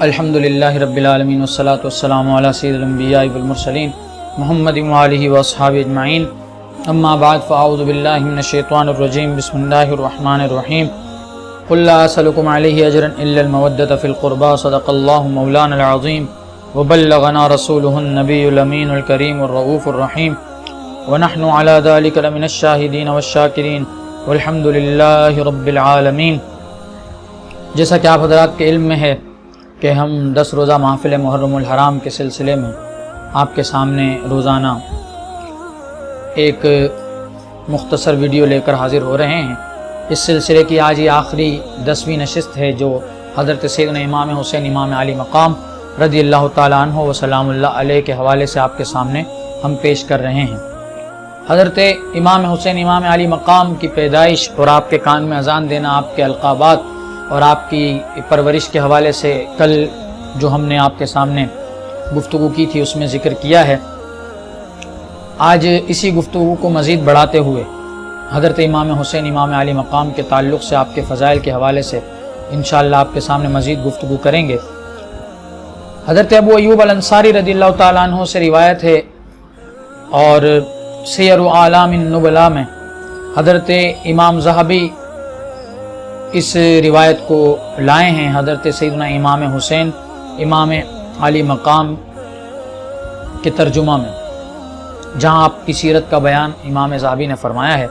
الحمدللہ رب العالمین والصلاة والسلام علی سید الانبیاء والمرسلین محمد وآلہ واصحابہ اجمعین، اما بعد فاعوذ باللہ من الشیطان الرجیم، بسم اللہ الرحمن الرحیم۔ قل لا اسألکم علیہ اجرا الا المودۃ فی القربى، صدق اللہ مولانا العظیم وبلغنا رسولہ النبی الامین الکریم الرؤوف الرحیم، ونحن علی ذلک لمن الشاہدین والشاکرین والحمد للہ رب العالمین۔ جیسا کہ آپ حضرات کے علم میں ہے کہ ہم 10 روزہ محفل محرم الحرام کے سلسلے میں آپ کے سامنے روزانہ ایک مختصر ویڈیو لے کر حاضر ہو رہے ہیں۔ اس سلسلے کی آج یہ آخری 10ویں نشست ہے جو حضرت سیدنا امام حسین امام علی مقام رضی اللہ تعالیٰ عنہ و سلام اللہ علیہ کے حوالے سے آپ کے سامنے ہم پیش کر رہے ہیں۔ حضرت امام حسین امام علی مقام کی پیدائش اور آپ کے کان میں اذان دینا، آپ کے القابات اور آپ کی پرورش کے حوالے سے کل جو ہم نے آپ کے سامنے گفتگو کی تھی اس میں ذکر کیا ہے۔ آج اسی گفتگو کو مزید بڑھاتے ہوئے حضرت امام حسین امام علی مقام کے تعلق سے آپ کے فضائل کے حوالے سے انشاءاللہ آپ کے سامنے مزید گفتگو کریں گے۔ حضرت ابو ایوب الانصاری رضی اللہ تعالیٰ عنہ سے روایت ہے، اور سیر اعلام النبلاء میں حضرت امام ذہبی اس روایت کو لائے ہیں حضرت سیدنا امام حسین امام علی مقام کے ترجمہ میں، جہاں آپ کی سیرت کا بیان امام ذہبی نے فرمایا ہے۔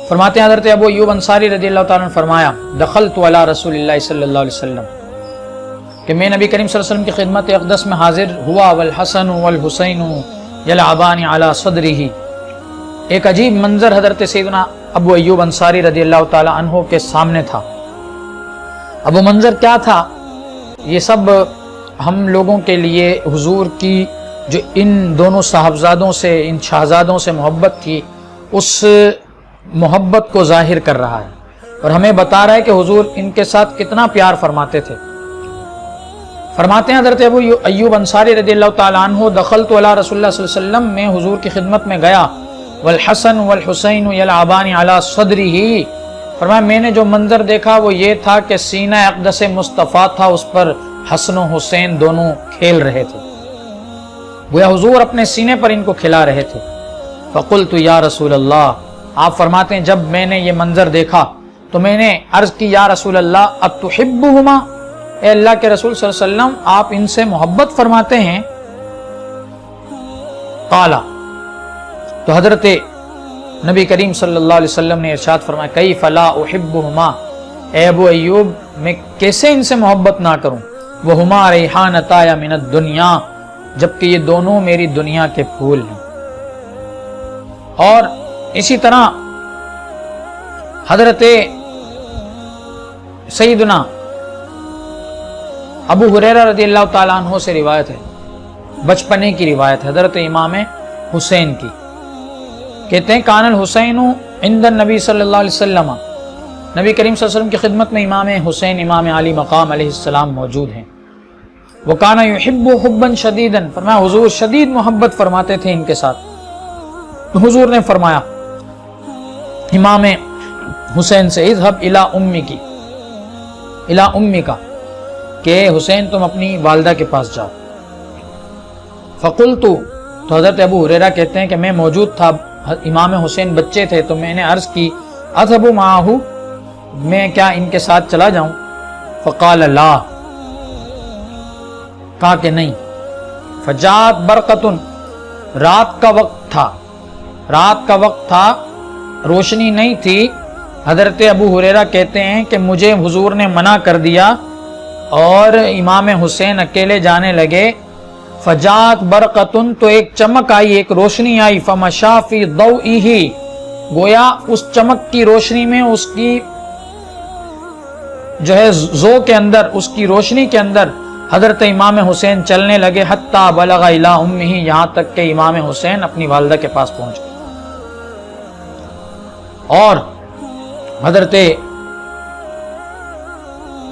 فرماتے ہیں حضرت ابو ایوب انصاری رضی اللہ تعالیٰ عنہ نے فرمایا، دخلت علی رسول اللہ صلی اللہ علیہ وسلم، کہ میں نبی کریم صلی اللہ علیہ وسلم کی خدمت اقدس میں حاضر ہوا، والحسن والحسین یلعبان علی صدرہ۔ ایک عجیب منظر حضرت سیدنا ابو ایوب انصاری رضی اللہ تعالی عنہ کے سامنے تھا۔ اب وہ منظر کیا تھا، یہ سب ہم لوگوں کے لیے حضور کی جو ان دونوں صاحبزادوں سے، ان شہزادوں سے محبت تھی، اس محبت کو ظاہر کر رہا ہے، اور ہمیں بتا رہا ہے کہ حضور ان کے ساتھ کتنا پیار فرماتے تھے۔ فرماتے ہیں حضرت ابو ایوب انصاری رضی اللہ تعالی عنہ، دخلت علی رسول اللہ صلی اللہ علیہ وسلم، میں حضور کی خدمت میں گیا، والحسن والحسین یلعبان علی صدرہ، فرمایا میں نے جو منظر دیکھا وہ یہ تھا کہ سینہ اقدس مصطفیٰ تھا، اس پر حسن و حسین دونوں کھیل رہے تھے، گویا حضور اپنے سینے پر ان کو کھلا رہے تھے۔ فقلت یا رسول اللہ، آپ فرماتے ہیں جب میں نے یہ منظر دیکھا تو میں نے عرض کی، یا رسول اللہ اتحبہما، اے اللہ کے رسول صلی اللہ علیہ وسلم آپ ان سے محبت فرماتے ہیں؟ قالا، تو حضرت نبی کریم صلی اللہ علیہ وسلم نے ارشاد فرمایا، کیف لا احبہما، اے ابو ایوب میں کیسے ان سے محبت نہ کروں، وہما ریحانتایا من الدنیا، جبکہ یہ دونوں میری دنیا کے پھول ہیں۔ اور اسی طرح حضرت سیدنا ابو ہریرہ رضی اللہ تعالیٰ عنہ سے روایت ہے، بچپنے کی روایت ہے حضرت امام حسین کی، کہتے ہیں کان الحسین عند النبی صلی اللہ علیہ وسلم، نبی کریم صلی اللہ علیہ وسلم کی خدمت میں امام حسین امام علی مقام علیہ السلام موجود ہیں۔ وکان یحب حبا شدیدا، فرمایا حضور شدید محبت فرماتے تھے ان کے ساتھ۔ حضور نے فرمایا امام حسین سے، اذهب الی امک، کہ حسین تم اپنی والدہ کے پاس جاؤ۔ فقلت، تو حضرت ابو ہریرہ کہتے ہیں کہ میں موجود تھا، امام حسین بچے تھے، تو میں نے عرض کی، اذهب معه، میں کیا ان کے ساتھ چلا جاؤں؟ فقال لا، کہا کہ نہیں۔ فجاءت برقۃ، رات کا وقت تھا، روشنی نہیں تھی۔ حضرت ابو ہریرہ کہتے ہیں کہ مجھے حضور نے منع کر دیا اور امام حسین اکیلے جانے لگے۔ فجاءت برقۃ، تو ایک چمک آئی، ایک روشنی آئی، فمشى فی ضوئہ، گویا اس چمک کی روشنی میں، اس کی جو ہے ضوء کے اندر، اس کی روشنی کے اندر حضرت امام حسین چلنے لگے، حتی بلغ الی امہ، یہاں تک کہ امام حسین اپنی والدہ کے پاس پہنچ گئے۔ اور حضرت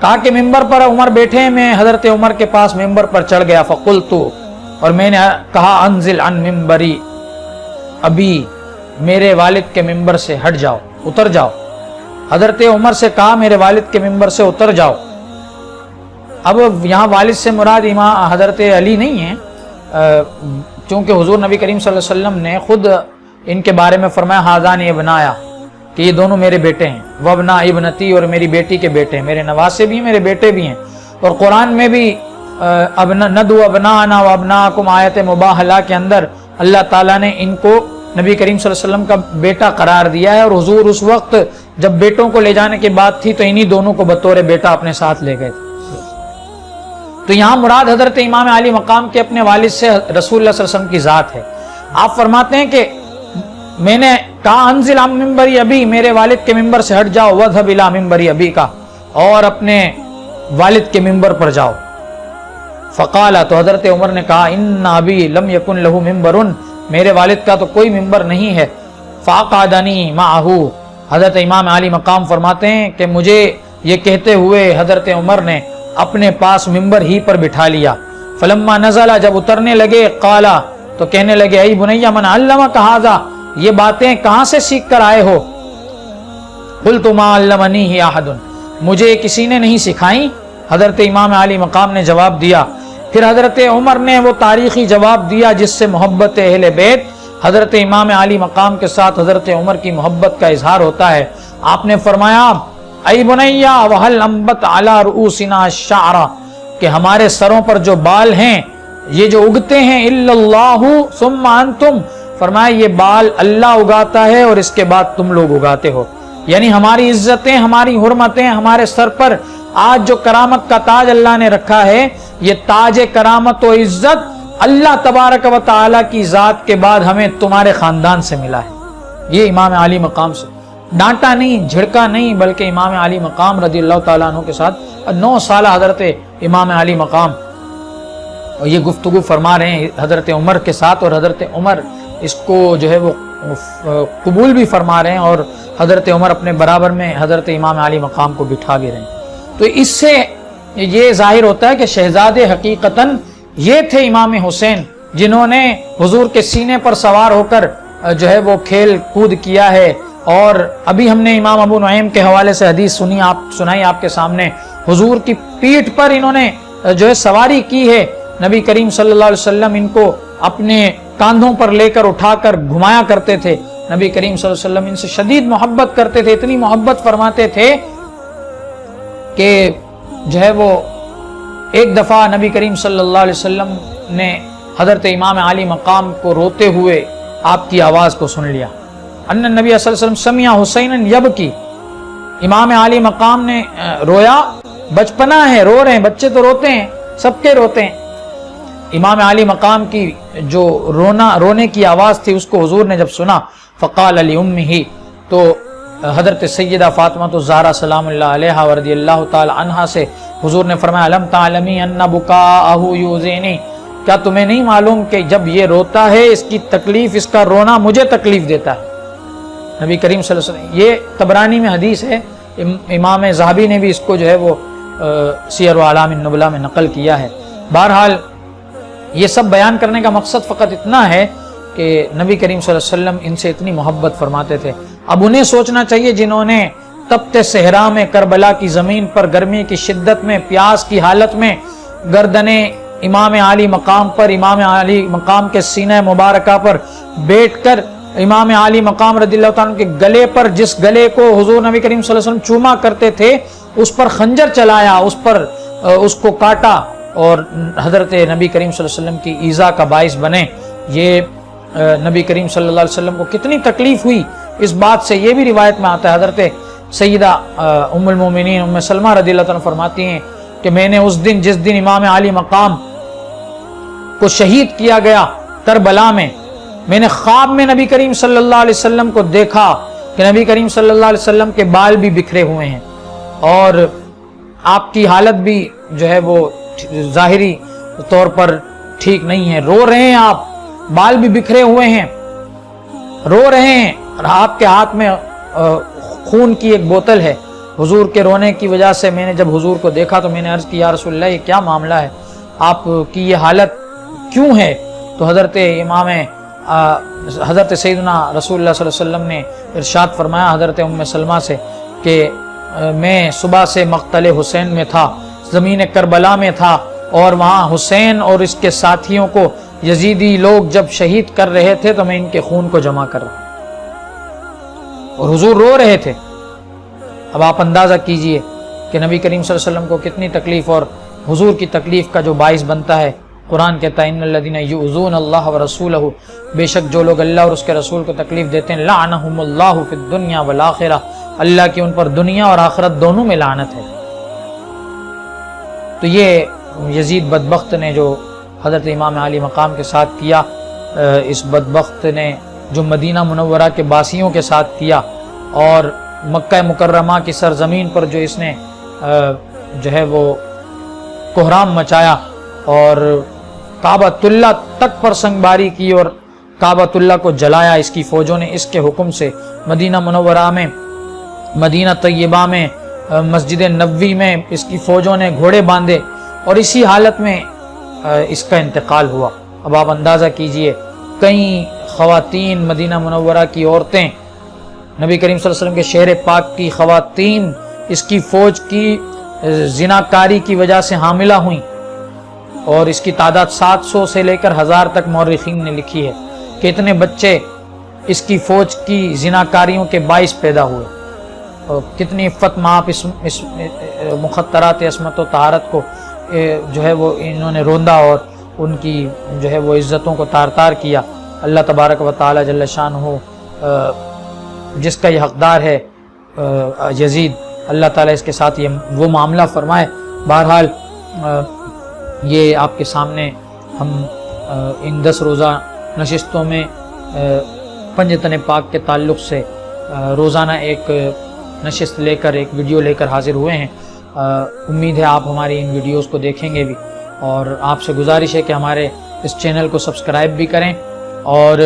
کہا کہ ممبر پر عمر بیٹھے ہیں، میں حضرت عمر کے پاس ممبر پر چڑھ گیا، فقلت، اور میں نے کہا انزل عن ممبری ابی، میرے والد کے ممبر سے ہٹ جاؤ، اتر جاؤ۔ حضرت عمر سے کہا میرے والد کے ممبر سے اتر جاؤ۔ اب یہاں والد سے مراد امام حضرت علی نہیں ہے، چونکہ حضور نبی کریم صلی اللہ علیہ وسلم نے خود ان کے بارے میں فرمایا ہاذان ابنایا، کہ یہ دونوں میرے بیٹے ہیں، وابنا ابنتی، اور میری بیٹی کے بیٹے ہیں، میرے نواسے بھی ہیں، میرے بیٹے بھی ہیں۔ اور قرآن میں بھی ندعو ابناءنا وابناءکم آیت مباہلہ کے اندر اللہ تعالیٰ نے ان کو نبی کریم صلی اللہ علیہ وسلم کا بیٹا قرار دیا ہے، اور حضور اس وقت جب بیٹوں کو لے جانے کی بات تھی تو انہی دونوں کو بطور بیٹا اپنے ساتھ لے گئے تھے۔ تو یہاں مراد حضرت امام علی مقام کے اپنے والد سے رسول اللہ صلی اللہ علیہ وسلم کی ذات ہے۔ آپ فرماتے ہیں کہ میں نے کہا انزل عن ممبری ابی، میرے والد کے ممبر سے ہٹ جاؤ، وذهب الى ممبری ابی کا، اور اپنے والد کے ممبر پر جاؤ۔ فقال، تو حضرت عمر نے کہا ان ابی لم یکن له ممبر، میرے والد کا تو کوئی ممبر نہیں ہے۔ فاقعدنی معه، حضرت امام علی مقام فرماتے ہیں کہ مجھے یہ کہتے ہوئے حضرت عمر نے اپنے پاس ممبر ہی پر بٹھا لیا۔ فلما نزل، جب اترنے لگے، قال، تو کہنے لگے ای بنی من علمک ھذا، یہ باتیں کہاں سے سیکھ کر آئے ہو؟ قلت ما علمنی احد، مجھے کسی نے نہیں سکھائیں، حضرت امام علی مقام نے جواب دیا۔ پھر حضرت عمر نے وہ تاریخی جواب دیا جس سے محبت اہل بیت حضرت امام علی مقام کے ساتھ حضرت عمر کی محبت کا اظہار ہوتا ہے۔ آپ نے فرمایا ای بنیا وہل انبت علی رؤوسنا الشعر، کہ ہمارے سروں پر جو بال ہیں یہ جو اگتے ہیں، الا اللہ ثم انتم، فرمایا یہ بال اللہ اگاتا ہے اور اس کے بعد تم لوگ اگاتے ہو۔ یعنی ہماری عزتیں، ہماری حرمتیں ہمارے سر پر آج جو کرامت کا تاج اللہ نے رکھا ہے، یہ تاج کرامت و عزت اللہ تبارک و تعالی کی ذات کے بعد ہمیں تمہارے خاندان سے ملا ہے۔ یہ امام علی مقام سے ڈانٹا نہیں، جھڑکا نہیں، بلکہ امام علی مقام رضی اللہ تعالیٰ عنہ کے ساتھ 9 سالہ حضرت امام علی مقام اور یہ گفتگو فرما رہے ہیں حضرت عمر کے ساتھ، اور حضرت عمر اس کو جو ہے وہ قبول بھی فرما رہے ہیں، اور حضرت عمر اپنے برابر میں حضرت امام علی مقام کو بٹھا بھی رہے ہیں۔ تو اس سے یہ ظاہر ہوتا ہے کہ شہزادے حقیقتاً یہ تھے امام حسین، جنہوں نے حضور کے سینے پر سوار ہو کر جو ہے وہ کھیل کود کیا ہے۔ اور ابھی ہم نے امام ابو نعیم کے حوالے سے حدیث سنائی آپ کے سامنے، حضور کی پیٹھ پر انہوں نے جو ہے سواری کی ہے۔ نبی کریم صلی اللہ علیہ وسلم ان کو اپنے کاندھوں پر لے کر اٹھا کر گھمایا کرتے تھے۔ نبی کریم صلی اللہ علیہ وسلم ان سے شدید محبت کرتے تھے، اتنی محبت فرماتے تھے کہ جو ہے وہ ایک دفعہ نبی کریم صلی اللہ علیہ وسلم نے حضرت امام علی مقام کو روتے ہوئے آپ کی آواز کو سن لیا۔ ان نبی صلی اللہ علیہ وسلم سمع حسین یبکی، امام علی مقام نے رویا، بچپنا ہے، رو رہے ہیں، بچے تو روتے ہیں، سب کے روتے ہیں۔ امام علی مقام کی جو رونے کی آواز تھی اس کو حضور نے جب سنا، فقال لأمہ، تو حضرت سیدہ فاطمہ الزہرا سلام اللہ علیہا و رضی اللہ تعالی عنہا سے حضور نے فرمایا الم تعلمی ان بکاءہ یؤذینی، کیا تمہیں نہیں معلوم کہ جب یہ روتا ہے اس کی تکلیف، اس کا رونا مجھے تکلیف دیتا ہے۔ نبی کریم صلی اللہ علیہ وسلم، یہ طبرانی میں حدیث ہے، امام ذہبی نے بھی اس کو جو ہے وہ سیر و اعلام النبلاء میں نقل کیا ہے۔ بہرحال یہ سب بیان کرنے کا مقصد فقط اتنا ہے کہ نبی کریم صلی اللہ علیہ وسلم ان سے اتنی محبت فرماتے تھے۔ اب انہیں سوچنا چاہیے جنہوں نے تپتے صحرا میں کربلا کی زمین پر گرمی کی شدت میں پیاس کی حالت میں گردنیں امام علی مقام پر، امام علی مقام کے سینہ مبارکہ پر بیٹھ کر امام علی مقام رضی اللہ تعالیٰ کے گلے پر، جس گلے کو حضور نبی کریم صلی اللہ علیہ وسلم چوما کرتے تھے، اس پر خنجر چلایا، اس کو کاٹا اور حضرت نبی کریم صلی اللہ علیہ وسلم کی ایذا کا باعث بنے۔ یہ نبی کریم صلی اللہ علیہ وسلم کو کتنی تکلیف ہوئی اس بات سے یہ بھی روایت میں آتا ہے۔ حضرت سیدہ ام المومنین ام سلمہ رضی اللہ عنہا فرماتی ہیں کہ میں نے اس دن، جس دن امام علی مقام کو شہید کیا گیا کربلا میں نے خواب میں نبی کریم صلی اللہ علیہ وسلم کو دیکھا کہ نبی کریم صلی اللہ علیہ وسلم کے بال بھی بکھرے ہوئے ہیں اور آپ کی حالت بھی جو ہے وہ ظاہری طور پر ٹھیک نہیں ہے، رو رہے ہیں، آپ بال بھی بکھرے ہوئے ہیں، رو رہے ہیں، اور آپ کے ہاتھ میں خون کی ایک بوتل ہے۔ حضور کے رونے کی وجہ سے میں نے جب حضور کو دیکھا تو میں نے عرض کی یا رسول اللہ یہ کیا معاملہ ہے، آپ کی یہ حالت کیوں ہے؟ تو حضرت سیدنا رسول اللہ صلی اللہ علیہ وسلم نے ارشاد فرمایا حضرت ام سلمہ سے کہ میں صبح سے مقتل حسین میں تھا، زمین کربلا میں تھا، اور وہاں حسین اور اس کے ساتھیوں کو یزیدی لوگ جب شہید کر رہے تھے تو میں ان کے خون کو جمع کر رہا اور حضور رو رہے تھے۔ اب آپ اندازہ کیجئے کہ نبی کریم صلی اللہ علیہ وسلم کو کتنی تکلیف، اور حضور کی تکلیف کا جو باعث بنتا ہے، قرآن کہتا ہے ان الذین یؤذون اللہ ورسولہ، بے شک جو لوگ اللہ اور اس کے رسول کو تکلیف دیتے ہیں، لعنہم اللہ فی الدنیا والآخرہ، اللہ کی ان پر دنیا اور آخرت دونوں میں لعنت ہے۔ تو یہ یزید بدبخت نے جو حضرت امام علی مقام کے ساتھ کیا، اس بدبخت نے جو مدینہ منورہ کے باسیوں کے ساتھ کیا، اور مکہ مکرمہ کی سرزمین پر جو اس نے جو ہے وہ کوہرام مچایا اور کعبۃ اللہ تک پر سنگباری کی اور کعبۃ اللہ کو جلایا اس کی فوجوں نے، اس کے حکم سے مدینہ منورہ میں، مدینہ طیبہ میں، مسجد نبوی میں اس کی فوجوں نے گھوڑے باندھے، اور اسی حالت میں اس کا انتقال ہوا۔ اب آپ اندازہ کیجئے کئی خواتین، مدینہ منورہ کی عورتیں، نبی کریم صلی اللہ علیہ وسلم کے شہر پاک کی خواتین اس کی فوج کی زناکاری کی وجہ سے حاملہ ہوئیں، اور اس کی تعداد 700 سے لے کر 1000 تک مورخین نے لکھی ہے کہ اتنے بچے اس کی فوج کی زناکاریوں کے باعث پیدا ہوئے۔ اور کتنی عفت مآب اس مخدرات عصمت و طہارت کو جو ہے وہ انہوں نے روندا اور ان کی جو ہے وہ عزتوں کو تار تار کیا۔ اللہ تبارک و تعالی جل شانہ جس کا یہ حقدار ہے یزید، اللہ تعالیٰ اس کے ساتھ یہ وہ معاملہ فرمائے۔ بہرحال یہ آپ کے سامنے ہم ان 10 روزہ نشستوں میں پنجتن پاک کے تعلق سے روزانہ ایک نشست لے کر، ایک ویڈیو لے کر حاضر ہوئے ہیں۔ امید ہے آپ ہماری ان ویڈیوز کو دیکھیں گے بھی، اور آپ سے گزارش ہے کہ ہمارے اس چینل کو سبسکرائب بھی کریں اور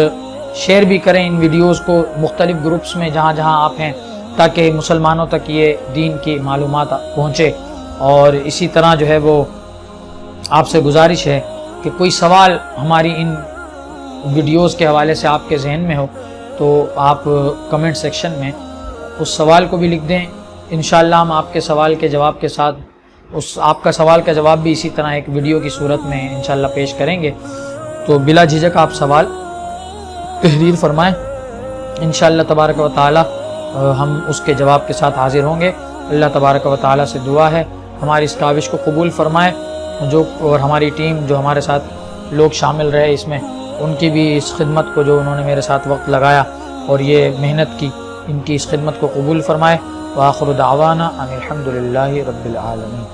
شیئر بھی کریں ان ویڈیوز کو مختلف گروپس میں جہاں جہاں آپ ہیں، تاکہ مسلمانوں تک یہ دین کی معلومات پہنچے۔ اور اسی طرح جو ہے وہ آپ سے گزارش ہے کہ کوئی سوال ہماری ان ویڈیوز کے حوالے سے آپ کے ذہن میں ہو تو آپ کمنٹ سیکشن میں اس سوال کو بھی لکھ دیں۔ انشاءاللہ ہم آپ کے سوال کے جواب کے ساتھ آپ کا سوال کا جواب بھی اسی طرح ایک ویڈیو کی صورت میں انشاءاللہ پیش کریں گے۔ تو بلا جھجک آپ سوال تحریر فرمائیں، انشاءاللہ تبارک و تعالی ہم اس کے جواب کے ساتھ حاضر ہوں گے۔ اللہ تبارک و تعالی سے دعا ہے ہماری اس کاوش کو قبول فرمائے، اور ہماری ٹیم جو ہمارے ساتھ لوگ شامل رہے اس میں، ان کی بھی اس خدمت کو جو انہوں نے میرے ساتھ وقت لگایا اور یہ محنت کی، ان کی اس خدمت کو قبول فرمائے۔ وآخر دعوانا ان الحمد للہ رب العالمین۔